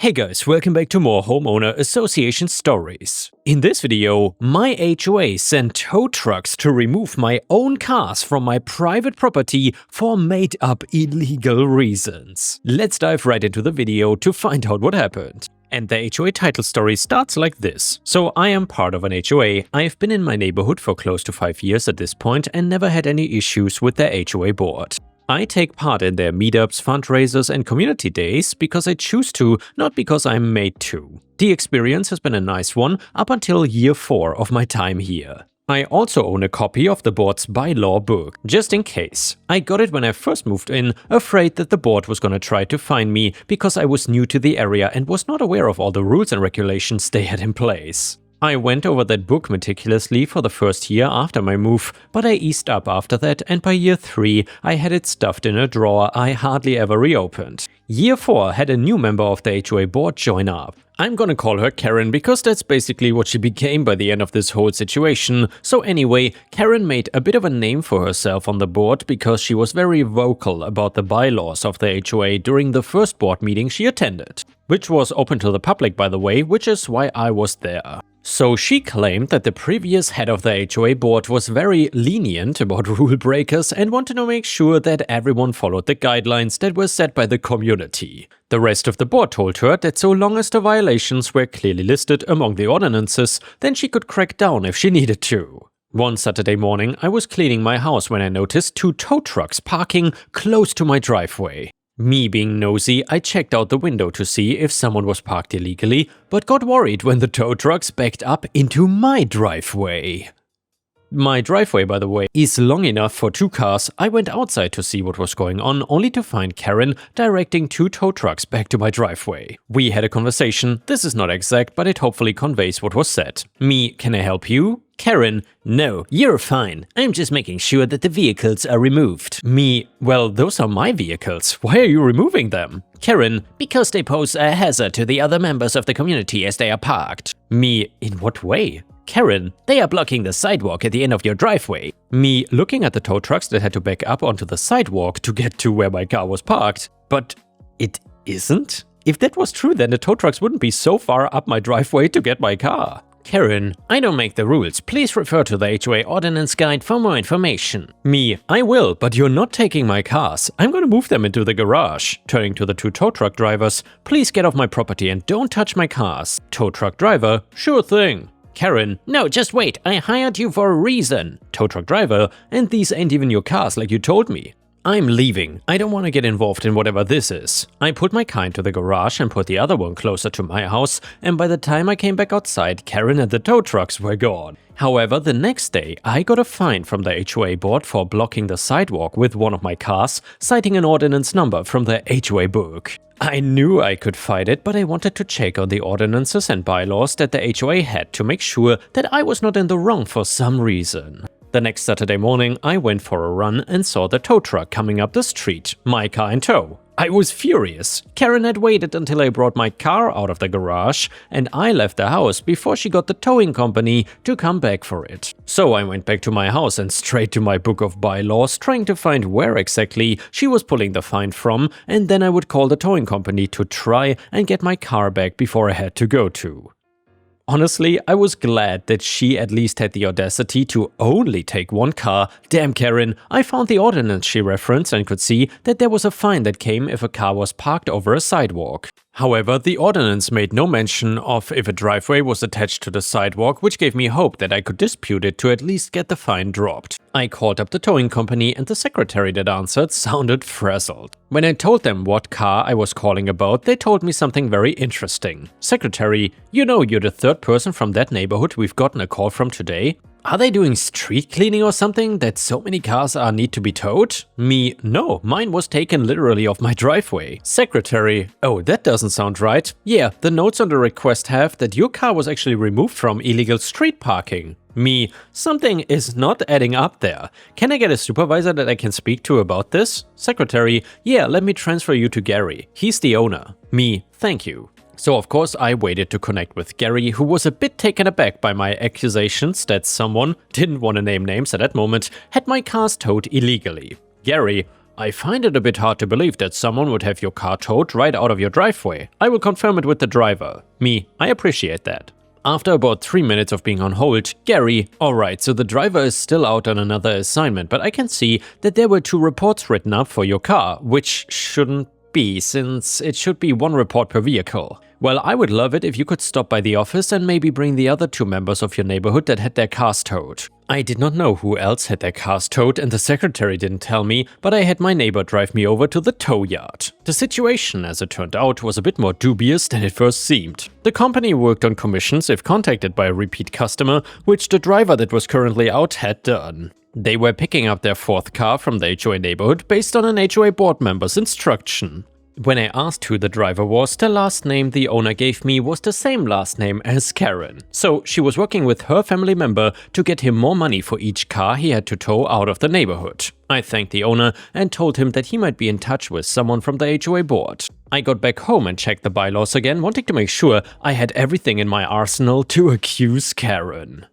Hey guys, welcome back to more homeowner association stories. In this video, my HOA sent tow trucks to remove my own cars from my private property for made-up illegal reasons. Let's dive right into the video to find out what happened. And the HOA title story starts like this. So I am part of an HOA. I have been in my neighborhood for close to 5 years at this point and never had any issues with the HOA board. I take part in their meetups, fundraisers and community days because I choose to, not because I'm made to. The experience has been a nice one up until year 4 of my time here. I also own a copy of the board's bylaw book, just in case. I got it when I first moved in, afraid that the board was gonna try to find me because I was new to the area and was not aware of all the rules and regulations they had in place. I went over that book meticulously for the first year after my move, but I eased up after that, and by year 3 I had it stuffed in a drawer I hardly ever reopened. Year 4 had a new member of the HOA board join up. I'm gonna call her Karen because that's basically what she became by the end of this whole situation. So anyway, Karen made a bit of a name for herself on the board because she was very vocal about the bylaws of the HOA during the first board meeting she attended. Which was open to the public, by the way, which is why I was there. So she claimed that the previous head of the HOA board was very lenient about rule breakers and wanted to make sure that everyone followed the guidelines that were set by the community. The rest of the board told her that so long as the violations were clearly listed among the ordinances, then she could crack down if she needed to. One Saturday morning, I was cleaning my house when I noticed 2 tow trucks parking close to my driveway. Me being nosy, I checked out the window to see if someone was parked illegally, but got worried when the tow trucks backed up into my driveway. My driveway, by the way, is long enough for 2 cars. I went outside to see what was going on, only to find Karen directing 2 tow trucks back to my driveway. We had a conversation. This is not exact, but it hopefully conveys what was said. Me, can I help you? Karen, no, you're fine. I'm just making sure that the vehicles are removed. Me, well, those are my vehicles. Why are you removing them? Karen, because they pose a hazard to the other members of the community as they are parked. Me, in what way? Karen, they are blocking the sidewalk at the end of your driveway. Me, looking at the tow trucks that had to back up onto the sidewalk to get to where my car was parked. But it isn't? If that was true, then the tow trucks wouldn't be so far up my driveway to get my car. Karen, I don't make the rules. Please refer to the HOA Ordinance Guide for more information. Me, I will, but you're not taking my cars. I'm gonna move them into the garage. Turning to the 2 tow truck drivers, please get off my property and don't touch my cars. Tow truck driver, sure thing. Karen, no, just wait, I hired you for a reason. Tow truck driver, and these ain't even your cars like you told me. I'm leaving. I don't want to get involved in whatever this is. I put my car into the garage and put the other one closer to my house, and by the time I came back outside, Karen and the tow trucks were gone. However, the next day, I got a fine from the HOA board for blocking the sidewalk with one of my cars, citing an ordinance number from the HOA book. I knew I could fight it, but I wanted to check on the ordinances and bylaws that the HOA had to make sure that I was not in the wrong for some reason. The next Saturday morning, I went for a run and saw the tow truck coming up the street, my car in tow. I was furious. Karen had waited until I brought my car out of the garage, and I left the house before she got the towing company to come back for it. So I went back to my house and straight to my book of bylaws, trying to find where exactly she was pulling the fine from, and then I would call the towing company to try and get my car back before I had to go to. Honestly, I was glad that she at least had the audacity to only take 1 car. Damn Karen, I found the ordinance she referenced and could see that there was a fine that came if a car was parked over a sidewalk. However, the ordinance made no mention of if a driveway was attached to the sidewalk, which gave me hope that I could dispute it to at least get the fine dropped. I called up the towing company and the secretary that answered sounded frazzled. When I told them what car I was calling about, they told me something very interesting. Secretary, you know you're the 3rd person from that neighborhood we've gotten a call from today? Are they doing street cleaning or something that so many cars need to be towed? Me, no, mine was taken literally off my driveway. Secretary, oh, that doesn't sound right. Yeah, the notes on the request have that your car was actually removed from illegal street parking. Me, something is not adding up there. Can I get a supervisor that I can speak to about this? Secretary, yeah, let me transfer you to Gary. He's the owner. Me, thank you. So of course I waited to connect with Gary, who was a bit taken aback by my accusations that someone, didn't want to name names at that moment, had my cars towed illegally. Gary, I find it a bit hard to believe that someone would have your car towed right out of your driveway. I will confirm it with the driver. Me, I appreciate that. After about 3 minutes of being on hold, Gary, alright, so the driver is still out on another assignment, but I can see that there were 2 reports written up for your car, which shouldn't be, since it should be 1 report per vehicle. Well, I would love it if you could stop by the office and maybe bring the other 2 members of your neighborhood that had their cars towed. I did not know who else had their cars towed and the secretary didn't tell me, but I had my neighbor drive me over to the tow yard. The situation, as it turned out, was a bit more dubious than it first seemed. The company worked on commissions if contacted by a repeat customer, which the driver that was currently out had done. They were picking up their 4th car from the HOA neighborhood based on an HOA board member's instruction. When I asked who the driver was, the last name the owner gave me was the same last name as Karen. So she was working with her family member to get him more money for each car he had to tow out of the neighborhood. I thanked the owner and told him that he might be in touch with someone from the HOA board. I got back home and checked the bylaws again, wanting to make sure I had everything in my arsenal to accuse Karen.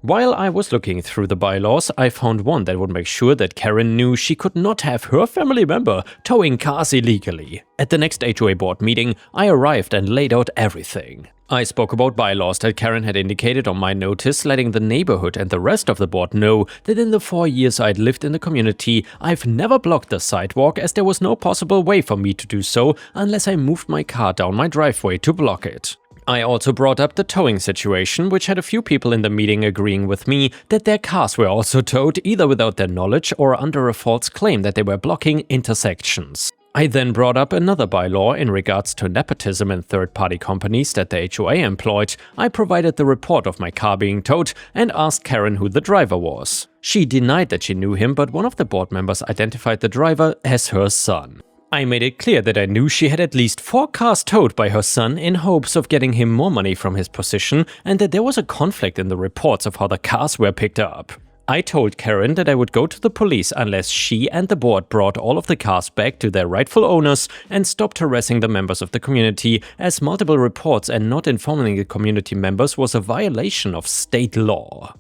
While I was looking through the bylaws, I found one that would make sure that Karen knew she could not have her family member towing cars illegally. At the next HOA board meeting, I arrived and laid out everything. I spoke about bylaws that Karen had indicated on my notice, letting the neighborhood and the rest of the board know that in the 4 years I'd lived in the community, I've never blocked the sidewalk, as there was no possible way for me to do so unless I moved my car down my driveway to block it. I also brought up the towing situation, which had a few people in the meeting agreeing with me that their cars were also towed, either without their knowledge or under a false claim that they were blocking intersections. I then brought up another bylaw in regards to nepotism in third-party companies that the HOA employed. I provided the report of my car being towed and asked Karen who the driver was. She denied that she knew him, but one of the board members identified the driver as her son. I made it clear that I knew she had at least 4 cars towed by her son in hopes of getting him more money from his position, and that there was a conflict in the reports of how the cars were picked up. I told Karen that I would go to the police unless she and the board brought all of the cars back to their rightful owners and stopped harassing the members of the community, as multiple reports and not informing the community members was a violation of state law.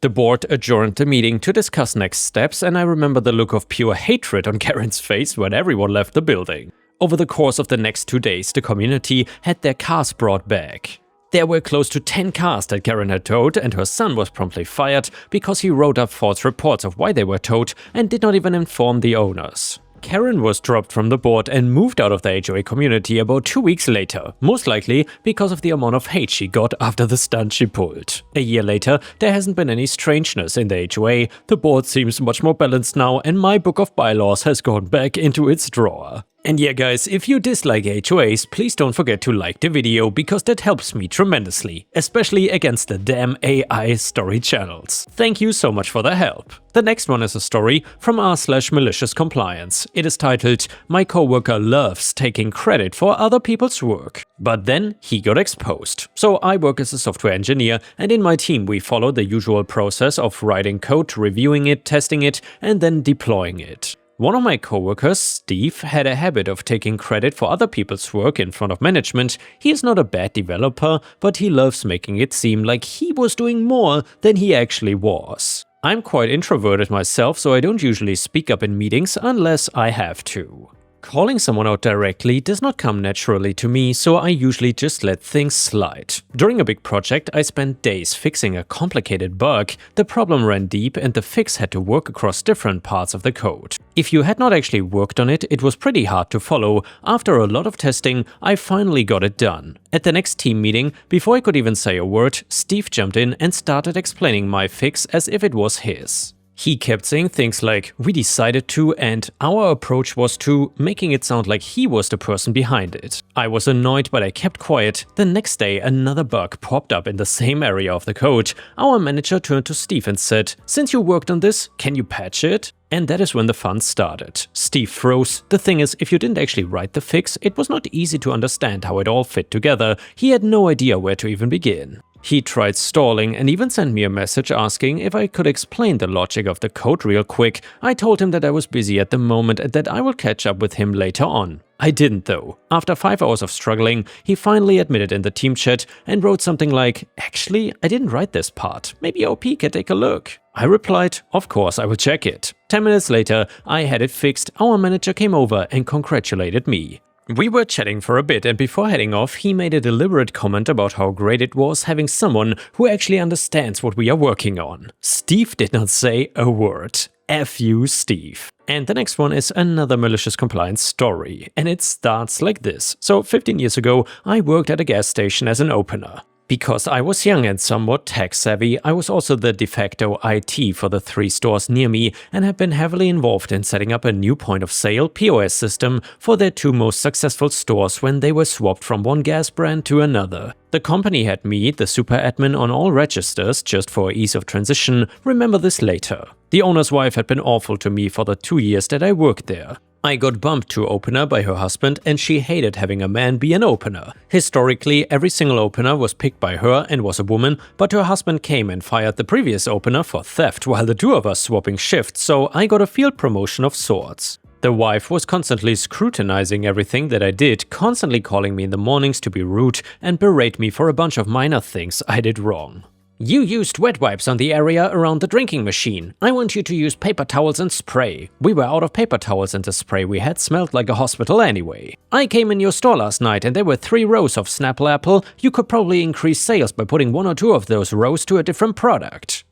The board adjourned the meeting to discuss next steps, and I remember the look of pure hatred on Karen's face when everyone left the building. Over the course of the next 2 days, the community had their cars brought back. There were close to 10 cars that Karen had towed, and her son was promptly fired because he wrote up false reports of why they were towed and did not even inform the owners. Karen was dropped from the board and moved out of the HOA community about 2 weeks later, most likely because of the amount of hate she got after the stunt she pulled. A year later, there hasn't been any strangeness in the HOA, the board seems much more balanced now, and my book of bylaws has gone back into its drawer. And yeah guys, if you dislike HOAs, please don't forget to like the video, because that helps me tremendously, especially against the damn AI story channels. Thank you so much for the help. The next one is a story from r/malicious compliance. It is titled, "My coworker loves taking credit for other people's work, but then he got exposed." So I work as a software engineer, and in my team we follow the usual process of writing code, reviewing it, testing it, and then deploying it. One of my coworkers, Steve, had a habit of taking credit for other people's work in front of management. He is not a bad developer, but he loves making it seem like he was doing more than he actually was. I'm quite introverted myself, so I don't usually speak up in meetings unless I have to. Calling someone out directly does not come naturally to me, so I usually just let things slide. During a big project, I spent days fixing a complicated bug. The problem ran deep and the fix had to work across different parts of the code. If you had not actually worked on it, it was pretty hard to follow. After a lot of testing, I finally got it done. At the next team meeting, before I could even say a word, Steve jumped in and started explaining my fix as if it was his. He kept saying things like, "we decided to," and "our approach was to," making it sound like he was the person behind it. I was annoyed, but I kept quiet. The next day, another bug popped up in the same area of the code. Our manager turned to Steve and said, "Since you worked on this, can you patch it?" And that is when the fun started. Steve froze. The thing is, if you didn't actually write the fix, it was not easy to understand how it all fit together. He had no idea where to even begin. He tried stalling and even sent me a message asking if I could explain the logic of the code real quick. I told him that I was busy at the moment and that I will catch up with him later on. I didn't though. After 5 hours of struggling, he finally admitted in the team chat and wrote something like, "Actually, I didn't write this part. Maybe OP can take a look." I replied, "Of course, I will check it." 10 minutes later, I had it fixed, our manager came over and congratulated me. We were chatting for a bit, and before heading off, he made a deliberate comment about how great it was having someone who actually understands what we are working on. Steve did not say a word. F you, Steve. And the next one is another malicious compliance story, and it starts like this. So 15 years ago, I worked at a gas station as an opener. Because I was young and somewhat tech-savvy, I was also the de facto IT for the 3 stores near me and have been heavily involved in setting up a new point-of-sale POS system for their 2 most successful stores when they were swapped from one gas brand to another. The company had me, the super admin, on all registers just for ease of transition. Remember this later. The owner's wife had been awful to me for the 2 years that I worked there. I got bumped to opener by her husband and she hated having a man be an opener. Historically, every single opener was picked by her and was a woman, but her husband came and fired the previous opener for theft while the 2 of us swapping shifts, so I got a field promotion of sorts. The wife was constantly scrutinizing everything that I did, constantly calling me in the mornings to be rude and berate me for a bunch of minor things I did wrong. You used wet wipes on the area around the drinking machine. I want you to use paper towels and spray. We were out of paper towels and the spray we had smelled like a hospital anyway. I came in your store last night and there were 3 rows of Snapple Apple. You could probably increase sales by putting 1 or 2 of those rows to a different product.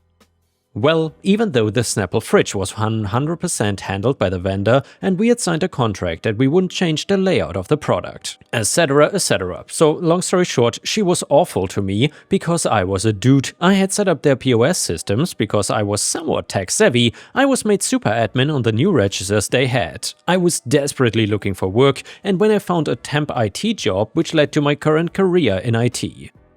Well, even though the Snapple fridge was 100% handled by the vendor and we had signed a contract that we wouldn't change the layout of the product, etc, etc. So long story short, she was awful to me because I was a dude. I had set up their POS systems because I was somewhat tech savvy. I was made super admin on the new registers they had. I was desperately looking for work, and when I found a temp IT job which led to my current career in IT.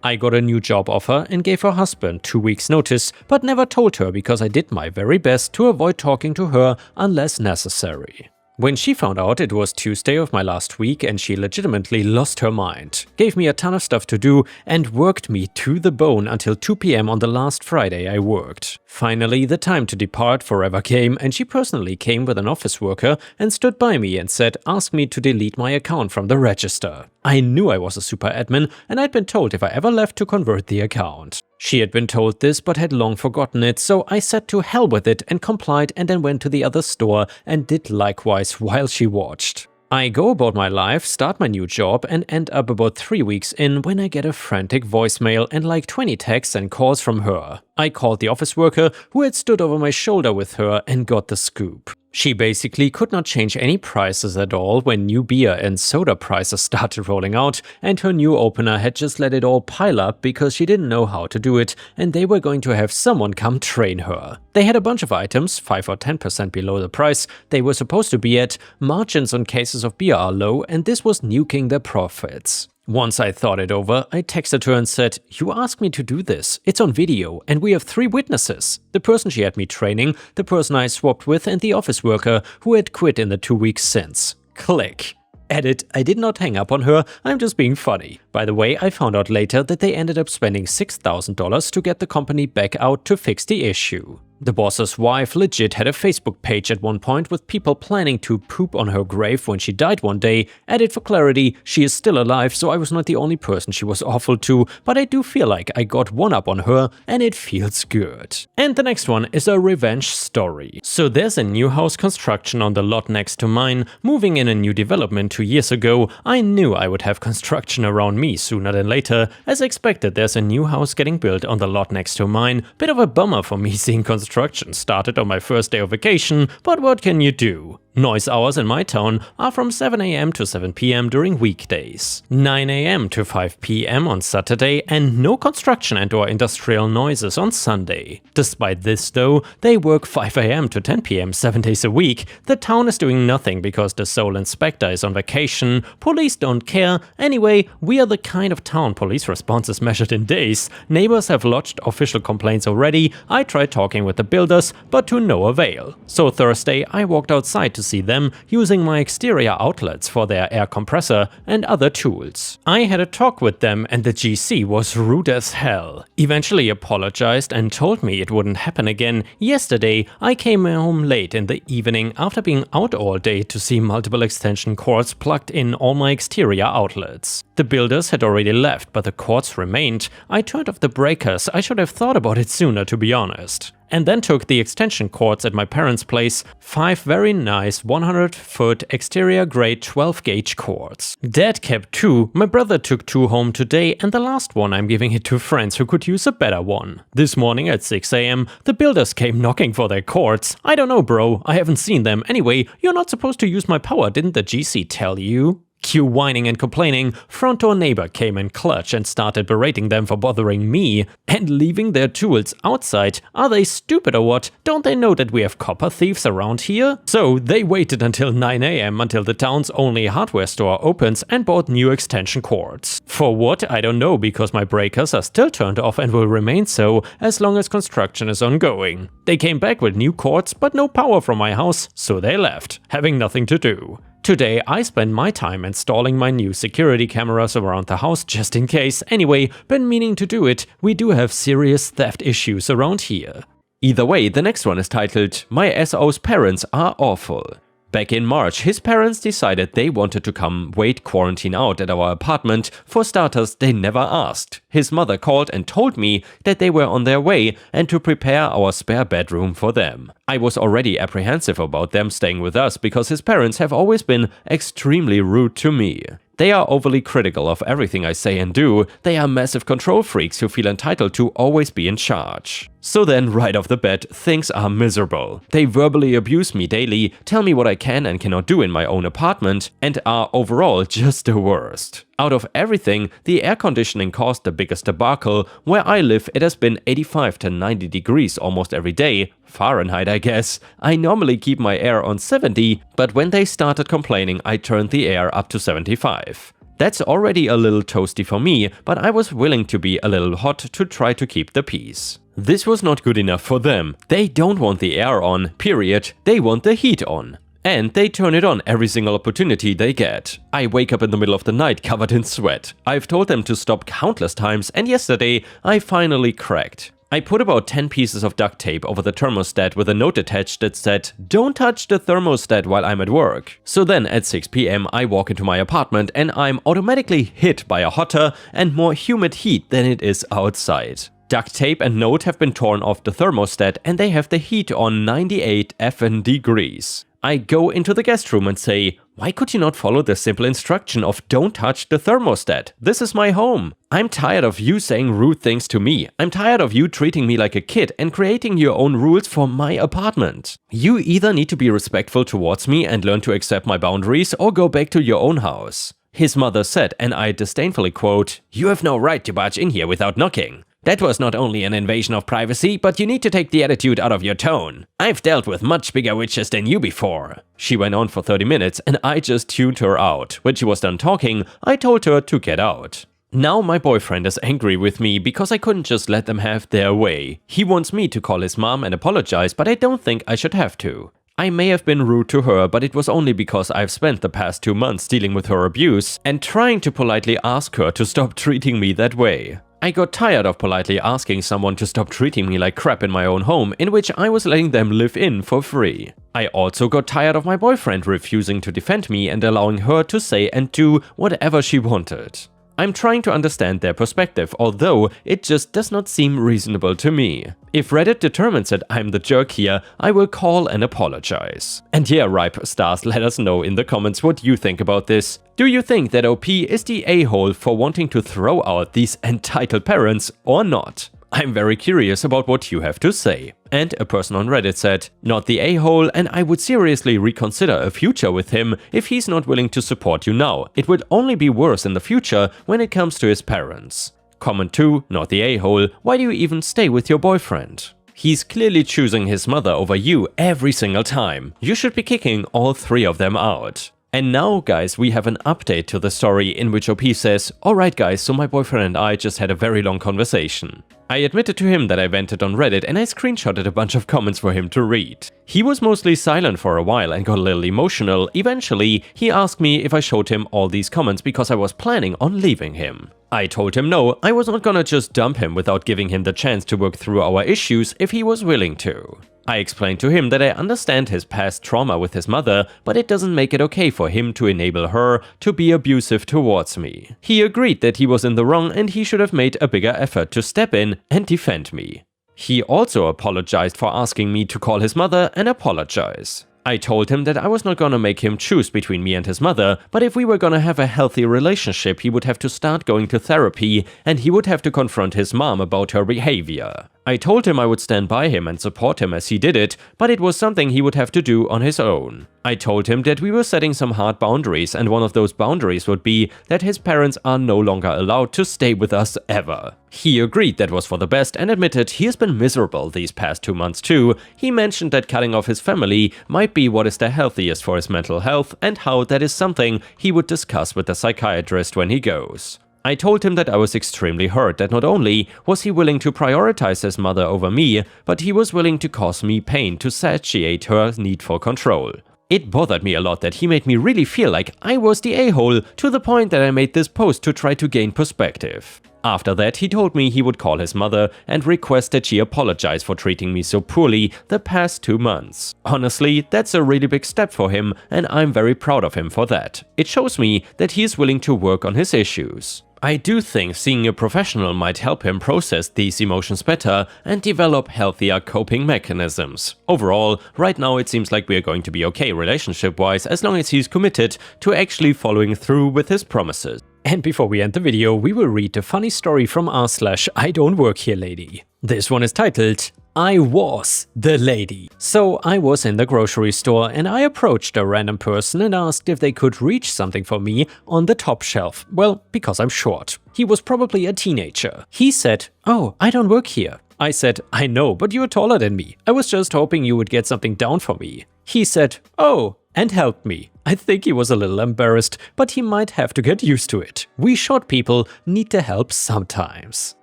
I got a new job offer and gave her husband 2 weeks notice, but never told her because I did my very best to avoid talking to her unless necessary. When she found out, it was Tuesday of my last week and she legitimately lost her mind, gave me a ton of stuff to do and worked me to the bone until 2 PM on the last Friday I worked. Finally, the time to depart forever came and she personally came with an office worker and stood by me and said, ask me to delete my account from the register. I knew I was a super admin and I'd been told if I ever left to convert the account. She had been told this but had long forgotten it, so I said to hell with it and complied and then went to the other store and did likewise while she watched. I go about my life, start my new job and end up about 3 weeks in when I get a frantic voicemail and like 20 texts and calls from her. I called the office worker who had stood over my shoulder with her and got the scoop. She basically could not change any prices at all when new beer and soda prices started rolling out, and her new opener had just let it all pile up because she didn't know how to do it and they were going to have someone come train her. They had a bunch of items, 5 or 10% below the price they were supposed to be at, margins on cases of beer are low and this was nuking their profits. Once I thought it over, I texted her and said, you asked me to do this, it's on video and we have 3 witnesses. The person she had me training, the person I swapped with and the office worker who had quit in the 2 weeks since. Click. Edit, I did not hang up on her, I'm just being funny. By the way, I found out later that they ended up spending $6,000 to get the company back out to fix the issue. The boss's wife legit had a Facebook page at one point with people planning to poop on her grave when she died one day. Added for clarity, she is still alive, so I was not the only person she was awful to, but I do feel like I got one up on her and it feels good. And the next one is a revenge story. So there's a new house construction on the lot next to mine, moving in a new development 2 years ago. I knew I would have construction around me sooner than later. As expected, there's a new house getting built on the lot next to mine. Bit of a bummer for me seeing construction started on my first day of vacation, but what can you do? Noise hours in my town are from 7 AM to 7 PM during weekdays, 9 AM to 5 PM on Saturday, and no construction and/or industrial noises on Sunday. Despite this though, they work 5 AM to 10 PM 7 days a week. The town is doing nothing because the sole inspector is on vacation, police don't care. Anyway, we are the kind of town police response is measured in days. Neighbors have lodged official complaints already. I tried talking with the builders, but to no avail. So Thursday I walked outside to see them using my exterior outlets for their air compressor and other tools. I had a talk with them and the GC was rude as hell. Eventually apologized and told me it wouldn't happen again. Yesterday I came home late in the evening after being out all day to see multiple extension cords plugged in all my exterior outlets. The builders had already left, but the cords remained. I turned off the breakers. I should have thought about it sooner, to be honest. and then took the extension cords at my parents' place, 5 very nice 100-foot exterior grade 12-gauge cords. Dad kept 2, my brother took 2 home today, and the last one I'm giving it to friends who could use a better one. This morning at 6 AM, the builders came knocking for their cords. I don't know, bro, I haven't seen them. Anyway, you're not supposed to use my power, didn't the GC tell you? Cue whining and complaining, front door neighbor came in clutch and started berating them for bothering me and leaving their tools outside. Are they stupid or what? Don't they know that we have copper thieves around here? So they waited until 9 AM until the town's only hardware store opens and bought new extension cords. For what? I don't know, because my breakers are still turned off and will remain so as long as construction is ongoing. They came back with new cords but no power from my house, so they left, having nothing to do. Today I spend my time installing my new security cameras around the house just in case. Anyway, been meaning to do it, we do have serious theft issues around here. Either way, the next one is titled, My SO's Parents Are Awful. Back in March, his parents decided they wanted to come wait quarantine out at our apartment. For starters, they never asked. His mother called and told me that they were on their way and to prepare our spare bedroom for them. I was already apprehensive about them staying with us because his parents have always been extremely rude to me. They are overly critical of everything I say and do. They are massive control freaks who feel entitled to always be in charge. So then, right off the bat, things are miserable. They verbally abuse me daily, tell me what I can and cannot do in my own apartment, and are overall just the worst. Out of everything, the air conditioning caused the biggest debacle. Where I live, it has been 85 to 90 degrees almost every day. Fahrenheit, I guess. I normally keep my air on 70, but when they started complaining, I turned the air up to 75. That's already a little toasty for me, but I was willing to be a little hot to try to keep the peace. This was not good enough for them. They don't want the air on, period. They want the heat on. And they turn it on every single opportunity they get. I wake up in the middle of the night covered in sweat. I've told them to stop countless times, and yesterday I finally cracked. I put about 10 pieces of duct tape over the thermostat with a note attached that said, "Don't touch the thermostat while I'm at work." So then at 6 PM I walk into my apartment and I'm automatically hit by a hotter and more humid heat than it is outside. Duct tape and note have been torn off the thermostat and they have the heat on 98 effing degrees. I go into the guest room and say, why could you not follow the simple instruction of don't touch the thermostat? This is my home. I'm tired of you saying rude things to me. I'm tired of you treating me like a kid and creating your own rules for my apartment. You either need to be respectful towards me and learn to accept my boundaries or go back to your own house. His mother said, and I disdainfully quote, "You have no right to barge in here without knocking. That was not only an invasion of privacy, but you need to take the attitude out of your tone. I've dealt with much bigger witches than you before." She went on for 30 minutes and I just tuned her out. When she was done talking, I told her to get out. Now my boyfriend is angry with me because I couldn't just let them have their way. He wants me to call his mom and apologize, but I don't think I should have to. I may have been rude to her, but it was only because I've spent the past 2 months dealing with her abuse and trying to politely ask her to stop treating me that way. I got tired of politely asking someone to stop treating me like crap in my own home, in which I was letting them live in for free. I also got tired of my boyfriend refusing to defend me and allowing her to say and do whatever she wanted. I'm trying to understand their perspective, although it just does not seem reasonable to me. If Reddit determines that I'm the jerk here, I will call and apologize. And yeah, Ripe Stars, let us know in the comments what you think about this. Do you think that OP is the a-hole for wanting to throw out these entitled parents or not? I'm very curious about what you have to say. And a person on Reddit said, "Not the a-hole, and I would seriously reconsider a future with him if he's not willing to support you now. It would only be worse in the future when it comes to his parents." Comment 2, not the a-hole, why do you even stay with your boyfriend? He's clearly choosing his mother over you every single time. You should be kicking all 3 of them out. And now, guys, we have an update to the story in which OP says, "Alright guys, so my boyfriend and I just had a very long conversation. I admitted to him that I vented on Reddit and I screenshotted a bunch of comments for him to read. He was mostly silent for a while and got a little emotional. Eventually, he asked me if I showed him all these comments because I was planning on leaving him. I told him no, I was not gonna just dump him without giving him the chance to work through our issues if he was willing to. I explained to him that I understand his past trauma with his mother, but it doesn't make it okay for him to enable her to be abusive towards me. He agreed that he was in the wrong and he should have made a bigger effort to step in and defend me. He also apologized for asking me to call his mother and apologize. I told him that I was not gonna make him choose between me and his mother, but if we were gonna have a healthy relationship, he would have to start going to therapy and he would have to confront his mom about her behavior. I told him I would stand by him and support him as he did it, but it was something he would have to do on his own. I told him that we were setting some hard boundaries, and one of those boundaries would be that his parents are no longer allowed to stay with us ever. He agreed that was for the best and admitted he has been miserable these past 2 months too. He mentioned that cutting off his family might be what is the healthiest for his mental health and how that is something he would discuss with the psychiatrist when he goes. I told him that I was extremely hurt that not only was he willing to prioritize his mother over me, but he was willing to cause me pain to satiate her need for control. It bothered me a lot that he made me really feel like I was the a-hole, to the point that I made this post to try to gain perspective. After that, he told me he would call his mother and request that she apologize for treating me so poorly the past 2 months. Honestly, that's a really big step for him, and I'm very proud of him for that. It shows me that he is willing to work on his issues. I do think seeing a professional might help him process these emotions better and develop healthier coping mechanisms. Overall, right now it seems like we're going to be okay relationship-wise as long as he's committed to actually following through with his promises. And before we end the video, we will read a funny story from r/I don't work here lady. This one is titled, I was the lady. So I was in the grocery store and I approached a random person and asked if they could reach something for me on the top shelf. Well, because I'm short. He was probably a teenager. He said, "Oh, I don't work here." I said, "I know, but you're taller than me. I was just hoping you would get something down for me." He said, "Oh," and helped me. I think he was a little embarrassed, but he might have to get used to it. We short people need the help sometimes.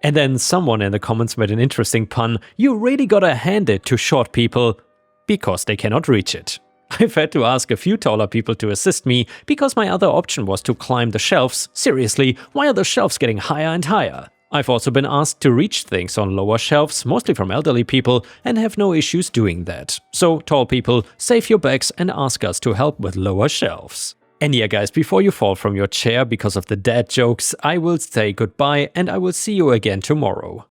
And then someone in the comments made an interesting pun. You really gotta hand it to short people because they cannot reach it. I've had to ask a few taller people to assist me because my other option was to climb the shelves. Seriously, why are the shelves getting higher and higher? I've also been asked to reach things on lower shelves, mostly from elderly people, and have no issues doing that. So, tall people, save your bags and ask us to help with lower shelves. And yeah guys, before you fall from your chair because of the dad jokes, I will say goodbye and I will see you again tomorrow.